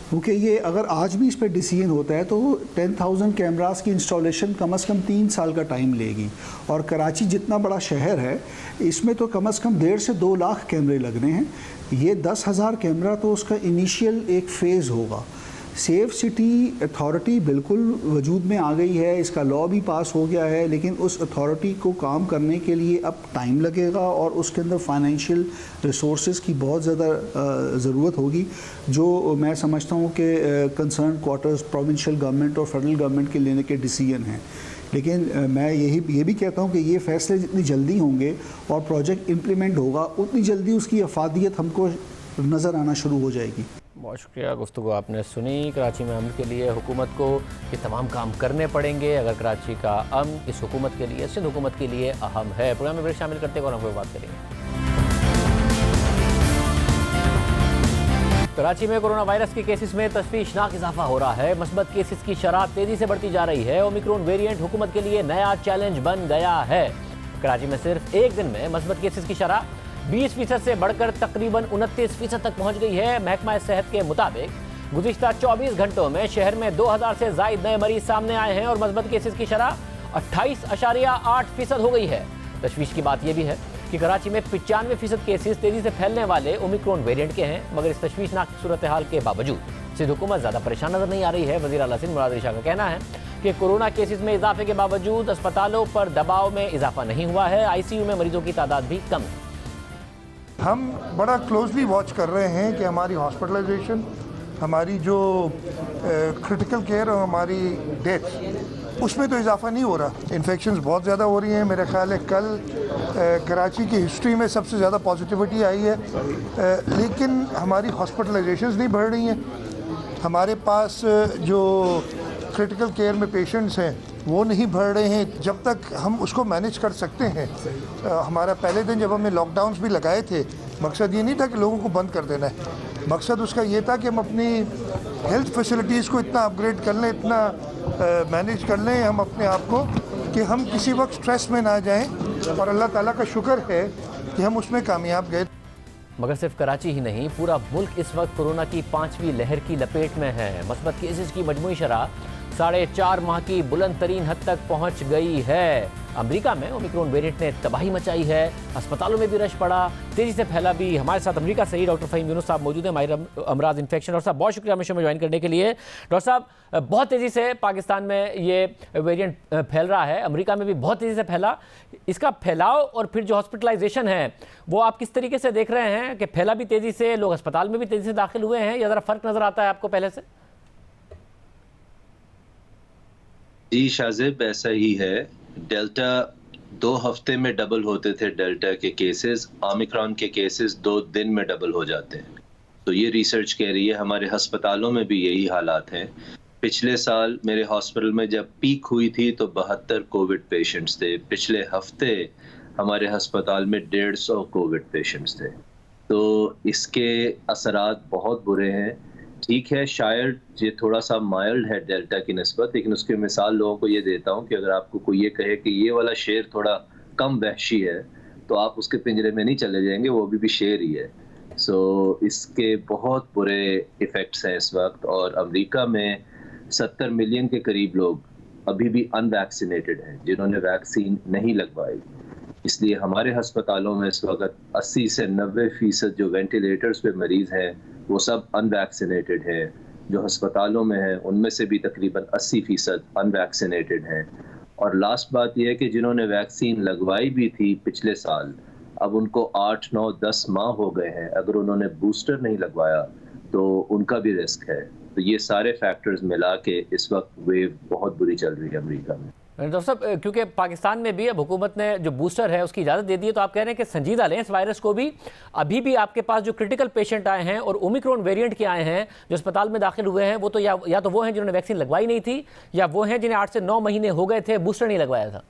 क्योंकि ये अगर आज भी इस पर डिसीजन होता है तो 10,000 कैमरास की इंस्टॉलेशन कम से कम 3 साल का टाइम लेगी और कराची जितना बड़ा शहर है इसमें तो कम से कम 1.5 से 2 लाख कैमरे लगने हैं। ये 10,000 कैमरा तो उसका इनिशियल एक फ़ेज़ होगा। सेफ सिटी अथॉरिटी बिल्कुल वजूद में आ गई है, इसका लॉ भी पास हो गया है, लेकिन उस अथॉरिटी को काम करने के लिए अब टाइम लगेगा और उसके अंदर फाइनेंशियल रिसोर्सेज की बहुत ज़्यादा ज़रूरत होगी, जो मैं समझता हूँ कि कंसर्न क्वार्टर्स, प्रोविंशियल गवर्नमेंट और फेडरल गवर्नमेंट के लेने के डिसीजन हैं। लेकिन मैं ये भी कहता हूँ कि ये फैसले जितनी जल्दी होंगे और प्रोजेक्ट इम्प्लीमेंट होगा उतनी जल्दी उसकी अफादियत हमको नज़र आना शुरू हो जाएगी। बहुत शुक्रिया, गुफ्तगू आपने सुनी। कराची में अमन के लिए हुकूमत को ये तमाम काम करने पड़ेंगे अगर कराची का अमन इस हुकूमत के लिए, सिंध हुकूमत के लिए अहम है। प्रोग्राम में शामिल करते हैं और हम बात करेंगे। कराची में कोरोना वायरस के केसेस में तशवीशनाक इजाफा हो रहा है। मस्बत केसेस की शरह तेजी से बढ़ती जा रही है। ओमिक्रॉन वेरिएंट हुकूमत के लिए नया चैलेंज बन गया है। कराची में सिर्फ एक दिन में मस्बत केसेस की शरह 20% से बढ़कर तकरीबन 29% तक पहुंच गई है। महकमा सेहत के मुताबिक गुज़िश्ता 24 घंटों में शहर में 2000 से ज़ायद नए मरीज सामने आए हैं और मस्बत केसेस की शरह 28.8% हो गई है। तशवीश की बात यह भी है कि कराची में 95% केसेस तेजी से फैलने वाले ओमिक्रॉन वेरिएंट के हैं, मगर इस तशवीशनाक सूरत हाल के बावजूद सिंध हुकूमत ज़्यादा परेशान नजर नहीं आ रही है। वज़ीर आला सिंध मुराद अली शाह का कहना है कि कोरोना केसेस में इजाफे के बावजूद अस्पतालों पर दबाव में इजाफा नहीं हुआ है। ICU में मरीजों की तादाद भी कम है। हम बड़ा क्लोजली वॉच कर रहे हैं कि हमारी हॉस्पिटलाइजेशन, हमारी जो क्रिटिकल केयर और हमारी डेथ, उसमें तो इजाफा नहीं हो रहा। इन्फेक्शंस बहुत ज़्यादा हो रही हैं। मेरा ख्याल है कल कराची की हिस्ट्री में सबसे ज़्यादा पॉजिटिविटी आई है, लेकिन हमारी हॉस्पिटलाइजेशंस नहीं बढ़ रही हैं। हमारे पास जो क्रिटिकल केयर में पेशेंट्स हैं वो नहीं बढ़ रहे हैं। जब तक हम उसको मैनेज कर सकते हैं, हमारा पहले दिन जब हमने लॉकडाउन्स भी लगाए थे, मकसद ये नहीं था कि लोगों को बंद कर देना है। मकसद उसका ये था कि हम अपनी हेल्थ फैसिलिटीज़ को इतना अपग्रेड कर लें, इतना मैनेज कर लें हम अपने आप को कि हम किसी वक्त स्ट्रेस में ना जाएं, और अल्लाह ताला का शुक्र है कि हम उसमें कामयाब गए। मगर सिर्फ कराची ही नहीं, पूरा मुल्क इस वक्त कोरोना की 5वीं लहर की लपेट में है। मस्बत केसेस की मजमूई शरह 4.5 माह की बुलंद तरीन हद तक पहुंच गई है। अमेरिका में ओमिक्रॉन वेरिएंट ने तबाही मचाई है। अस्पतालों में भी रश पड़ा, तेजी से फैला भी। हमारे साथ अमेरिका से ही डॉक्टर फ़हीम यूनुस साहब मौजूद हैं, माहिर अमराज इन्फेक्शन। डॉक्टर साहब बहुत शुक्रिया हमें शो में ज्वाइन करने के लिए। डॉक्टर साहब, बहुत तेज़ी से पाकिस्तान में ये वेरिएंट फैल रहा है, अमेरिका में भी बहुत तेज़ी से फैला। इसका फैलाव और फिर जो हॉस्पिटलाइजेशन है वो आप किस तरीके से देख रहे हैं कि फैला भी तेज़ी से, लोग अस्पताल में भी तेज़ी से दाखिल हुए हैं, या ज़रा फ़र्क नज़र आता है आपको पहले से? जी शाजिब, ऐसा ही है। डेल्टा 2 हफ्ते में डबल होते थे डेल्टा के केसेस, ओमिक्रॉन के केसेस 2 दिन में डबल हो जाते हैं। तो ये रिसर्च कह रही है हमारे अस्पतालों में भी यही हालात हैं। पिछले साल मेरे हॉस्पिटल में जब पीक हुई थी तो 72 कोविड पेशेंट्स थे। पिछले हफ्ते हमारे अस्पताल में 150 कोविड पेशेंट्स थे। तो इसके असरात बहुत बुरे हैं। ठीक है, शायद ये थोड़ा सा माइल्ड है डेल्टा की निस्बत, लेकिन उसकी मिसाल लोगों को ये देता हूँ कि अगर आपको कोई ये कहे कि ये वाला शेर थोड़ा कम वहशी है तो आप उसके पिंजरे में नहीं चले जाएंगे, वो अभी भी शेर ही है। सो इसके बहुत बुरे इफ़ेक्ट्स हैं इस वक्त, और अमेरिका में 70 मिलियन के करीब लोग अभी भी अनवैक्सीनेटेड हैं जिन्होंने वैक्सीन नहीं लगवाई। इसलिए हमारे अस्पतालों में इस वक्त 80 से 90% जो वेंटिलेटर्स पे मरीज़ हैं वो सब अनवैक्सीनेटेड हैं। जो अस्पतालों में हैं उनमें से भी तकरीबन 80% अनवैक्सीनेटेड हैं। और लास्ट बात यह है कि जिन्होंने वैक्सीन लगवाई भी थी पिछले साल, अब उनको 8, 9, 10 माह हो गए हैं, अगर उन्होंने बूस्टर नहीं लगवाया तो उनका भी रिस्क है। तो ये सारे फैक्टर्स मिला के इस वक्त वेव बहुत बुरी चल रही है अमेरिका में। डॉक्टर साहब, क्योंकि पाकिस्तान में भी अब हुकूमत ने जो बूस्टर है उसकी इजाज़त दे दी है, तो आप कह रहे हैं कि संजीदा लें इस वायरस को भी। अभी भी आपके पास जो क्रिटिकल पेशेंट आए हैं और ओमिक्रॉन वेरिएंट के आए हैं जो अस्पताल में दाखिल हुए हैं, वो तो या तो वो हैं जिन्होंने वैक्सीन लगवाई नहीं थी, या वो हैं जिन्हें 8 से 9 महीने हो गए थे, बूस्टर नहीं लगवाया था।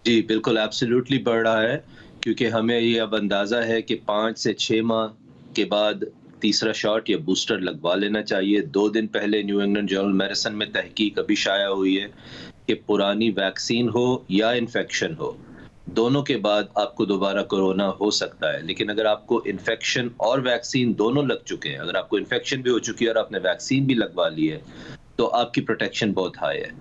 जी बिल्कुल, एब्सोल्युटली बढ़ रहा है, क्योंकि हमें ये अब अंदाज़ा है कि 5 से 6 माह के बाद तीसरा शॉट या बूस्टर लगवा लेना चाहिए। 2 दिन पहले न्यू इंग्लैंड जर्नल मेडिसिन में तहकीक अभी शाया हुई है कि पुरानी वैक्सीन हो या इन्फेक्शन हो, दोनों के बाद आपको दोबारा कोरोना हो सकता है। लेकिन अगर आपको इन्फेक्शन और वैक्सीन दोनों लग चुके हैं, अगर आपको इन्फेक्शन भी हो चुकी है और आपने वैक्सीन भी लगवा ली है, तो आपकी प्रोटेक्शन बहुत हाई है।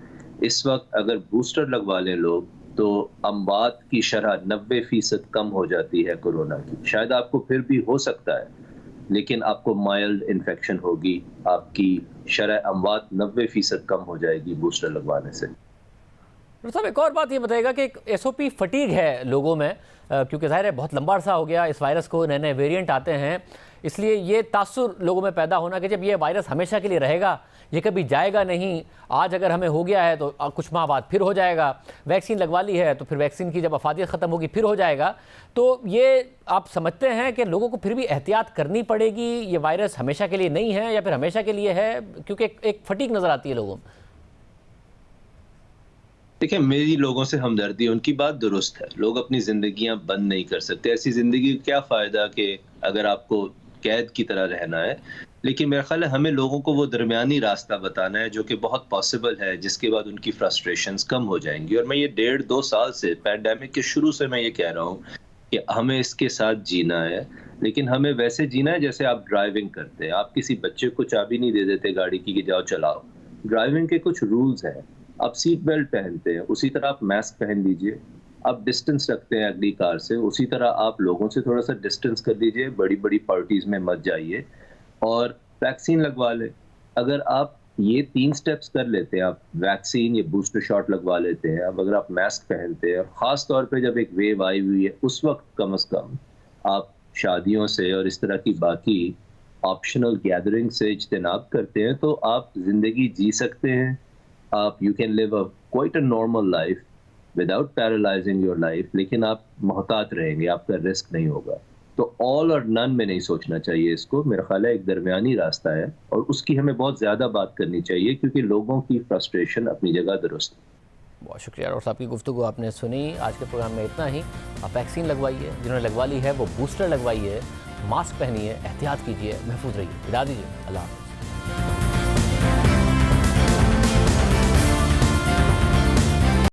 इस वक्त अगर बूस्टर लगवा लें लोग तो अमवात की शरह 90% कम हो जाती है कोरोना की। शायद आपको फिर भी हो सकता है, लेकिन आपको माइल्ड इन्फेक्शन होगी, आपकी शरह अमवात 90% कम हो जाएगी बूस्टर लगवाने से। डॉक्टर साहब, एक और बात ये बताइएगा कि एक SOP फटीग है लोगों में, क्योंकि ज़ाहिर है बहुत लंबा अरसा हो गया इस वायरस को, नए नए वेरिएंट आते हैं, इसलिए ये तासुर लोगों में पैदा होना कि जब ये वायरस हमेशा के लिए रहेगा, ये कभी जाएगा नहीं। आज अगर हमें हो गया है तो कुछ माह बाद फिर हो जाएगा, वैक्सीन लगवा ली है तो फिर वैक्सीन की जब अफादियत ख़त्म होगी फिर हो जाएगा। तो ये आप समझते हैं कि लोगों को फिर भी एहतियात करनी पड़ेगी, ये वायरस हमेशा के लिए नहीं है या फिर हमेशा के लिए है, क्योंकि एक फटीग नज़र आती है लोगों में। देखिए, मेरी लोगों से हमदर्दी, उनकी बात दुरुस्त है। लोग अपनी ज़िंदगियां बंद नहीं कर सकते। ऐसी ज़िंदगी क्या फ़ायदा कि अगर आपको कैद की तरह रहना है। लेकिन मेरा ख्याल है हमें लोगों को वो दरमियानी रास्ता बताना है जो कि बहुत पॉसिबल है, जिसके बाद उनकी फ्रस्ट्रेशंस कम हो जाएंगी। और मैं ये 1.5-2 साल से, पैंडेमिक के शुरू से मैं ये कह रहा हूँ कि हमें इसके साथ जीना है, लेकिन हमें वैसे जीना है जैसे आप ड्राइविंग करते हैं। आप किसी बच्चे को चाबी नहीं दे देते गाड़ी की कि जाओ चलाओ। ड्राइविंग के कुछ रूल्स हैं। आप सीट बेल्ट पहनते हैं, उसी तरह आप मास्क पहन लीजिए। आप डिस्टेंस रखते हैं अगली कार से, उसी तरह आप लोगों से थोड़ा सा डिस्टेंस कर लीजिए। बड़ी बड़ी पार्टीज में मत जाइए और वैक्सीन लगवा लें। अगर आप ये 3 स्टेप्स कर लेते हैं, आप वैक्सीन या बूस्टर शॉट लगवा लेते हैं, अब अगर आप मास्क पहनते हैं, ख़ास तौर पे जब एक वेव आई हुई है उस वक्त कम से कम आप शादियों से और इस तरह की बाकी ऑप्शनल गैदरिंग से इज्तनाब करते हैं, तो आप ज़िंदगी जी सकते हैं। आप you can live a quite a normal life without paralysing your life, लेकिन आप मोहतात रहेंगे, आपका रिस्क नहीं होगा। तो ऑल और नन में नहीं सोचना चाहिए इसको। मेरा ख्याल है एक दरमियानी रास्ता है और उसकी हमें बहुत ज़्यादा बात करनी चाहिए, क्योंकि लोगों की फ्रस्ट्रेशन अपनी जगह दुरुस्त है। बहुत शुक्रिया डॉक्टर साहब की गुफ्तगू आपने सुनी। आज के प्रोग्राम में इतना ही। आप वैक्सीन लगवाइए, जिन्होंने लगवा ली है वो बूस्टर लगवाइए, मास्क पहनिए, एहतियात कीजिए, महफूज रहिए। विदा दीजिए, अल्लाह।